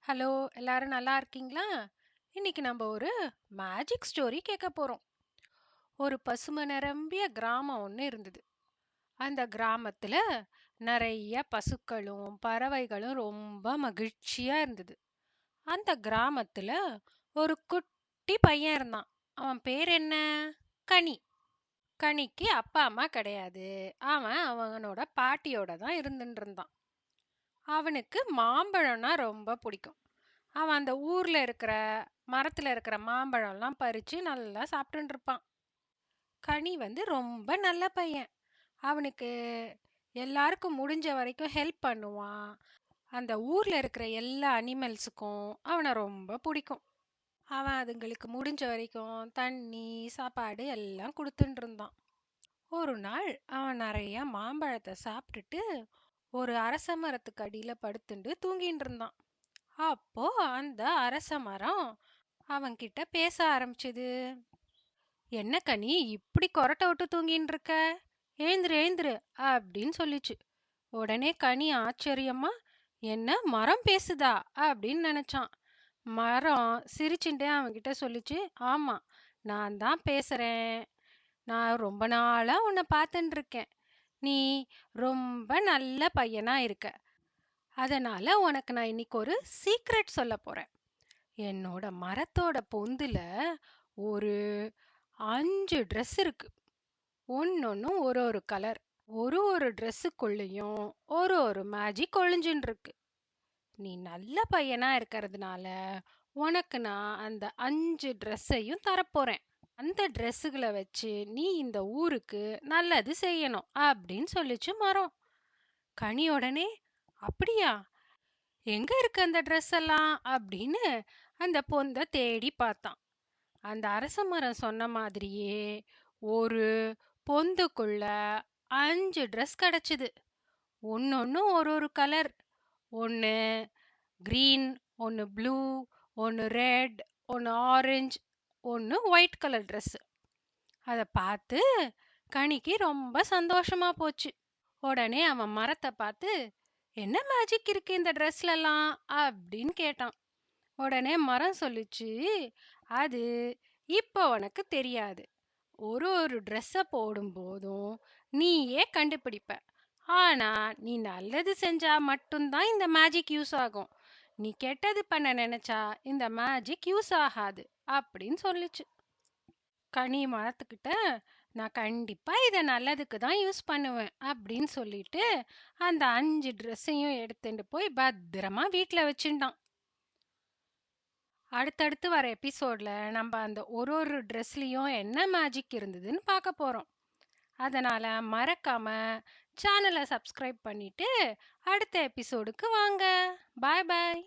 Hello, எல்லாரும் நல்லா இருக்கீங்களா? இன்னைக்கு நம்ம ஒரு மேஜிக் ஸ்டோரி கேட்க போறோம். ஒரு பசுமை நிரம்பிய கிராமம் ஒன்று இருந்தது. அந்த கிராமத்துல நிறைய பசுக்களும் பறவைகளும் ரொம்ப மகிழ்ச்சியா இருந்தது. அந்த கிராமத்துல ஒரு குட்டி பையன் இருந்தான். அவன் பேர் என்ன? கனி. கனிக்கு அப்பா அம்மா கிடையாது. அவன் அவனோட பாட்டியோட தான் இருந்துட்டு இருந்தான். அவனுக்கு மாம்பழம்னா ரொம்ப பிடிக்கும். அவன் அந்த ஊர்ல இருக்கிற மரத்துல இருக்கிற மாம்பழம்லாம் பறிச்சு நல்லா சாப்பிட்டுட்டு இருப்பான். கனி ரொம்ப நல்ல பையன். அவனுக்கு எல்லாருக்கும் முடிஞ்ச வரைக்கும் ஹெல்ப் பண்ணுவான். அந்த ஊர்ல இருக்கிற எல்லா அனிமல்ஸுக்கும் அவனை ரொம்ப பிடிக்கும். அவன் அதுங்களுக்கு முடிஞ்ச வரைக்கும் தண்ணி சாப்பாடு எல்லாம் கொடுத்துட்டு இருந்தான். ஒரு நாள் அவன் நிறைய மாம்பழத்தை சாப்பிட்டுட்டு ஒரு அரச மரத்துக்கு அடியில படுத்துண்டு தூங்கிட்டு இருந்தான். அப்போ அந்த அரச மரம் அவன்கிட்ட பேச ஆரம்பிச்சது. என்ன கனி, இப்படி கொரட்டை விட்டு தூங்கின்னு இருக்க? எழுந்துரு எழுந்துரு அப்படின்னு சொல்லிச்சு. உடனே கனி ஆச்சரியமா, என்ன மரம் பேசுதா அப்படின்னு நினைச்சான். மரம் சிரிச்சுட்டே அவன்கிட்ட சொல்லிச்சு, ஆமா, நான் தான் பேசுறேன். நான் ரொம்ப நாளா உன்னை பார்த்துட்டு இருக்கேன். நீ ரொம்ப நல்ல பையனா இருக்க. அதனால உனக்கு நான் இன்னைக்கு ஒரு சீக்ரெட் சொல்ல போறேன். என்னோட மரத்தோட பொந்துல ஒரு 5 ட்ரெஸ் இருக்கு. ஒன்னொன்னும் ஒரு ஒரு கலர். ஒரு ஒரு ட்ரெஸ்ஸுக்குள்ளேயும் ஒரு ஒரு மேஜிக் ஒளிஞ்சுன்னு இருக்கு. நீ நல்ல பையனா இருக்கிறதுனால உனக்கு நான் அந்த 5 ட்ரெஸ்ஸையும் தரப்போறேன். அந்த ட்ரெஸ்ஸுகளை வச்சு நீ இந்த ஊருக்கு நல்லது செய்யணும் அப்படின்னு சொல்லிச்சு மரம். கனி உடனே, அப்படியா, எங்க இருக்கு அந்த ட்ரெஸ் எல்லாம் அப்படின்னு அந்த பொந்த தேடி பார்த்தான். அந்த அரச மரம் சொன்ன மாதிரியே ஒரு பொந்துக்குள்ள 5 ட்ரெஸ் கிடைச்சது. ஒன்னொன்னும் ஒரு ஒரு கலர். ஒன்று கிரீன், ஒன்று ப்ளூ, ஒன்று ரெட், ஒன்று ஆரஞ்சு, ஒன்று ஒயிட் கலர் ட்ரெஸ். அதை பார்த்து கனிக்கு ரொம்ப சந்தோஷமா போச்சு. உடனே அவன் மரத்தை பார்த்து, என்ன மேஜிக் இருக்கு இந்த ட்ரெஸ்லலாம் அப்படின்னு கேட்டான். உடனே மரம் சொல்லுச்சு, அது இப்போ உனக்கு தெரியாது. ஒரு ஒரு ட்ரெஸ்ஸை போடும்போதும் நீயே கண்டுபிடிப்ப. ஆனா நீ நல்லது செஞ்சா மட்டும்தான் இந்த மேஜிக் யூஸ் ஆகும். நீ கெட்டது பண்ண நினைச்சா இந்த மேஜிக் யூஸ் ஆகாது அப்படின்னு சொல்லுச்சு. கனி மரத்துக்கிட்ட, நான் கண்டிப்பா இதை நல்லதுக்கு தான் யூஸ் பண்ணுவேன் அப்படின்னு சொல்லிட்டு அந்த 5 ட்ரெஸ்ஸையும் எடுத்துட்டு போய் பத்திரமா வீட்டில் வச்சுட்டான். அடுத்தடுத்து வர எபிசோட்ல நம்ம அந்த ஒரு ஒரு ட்ரெஸ்லயும் என்ன மேஜிக் இருந்ததுன்னு பார்க்க போறோம். அதனால மறக்காம சேனலை சப்ஸ்கிரைப் பண்ணிட்டு அடுத்த எபிசோடுக்கு வாங்க. பாய் பாய்.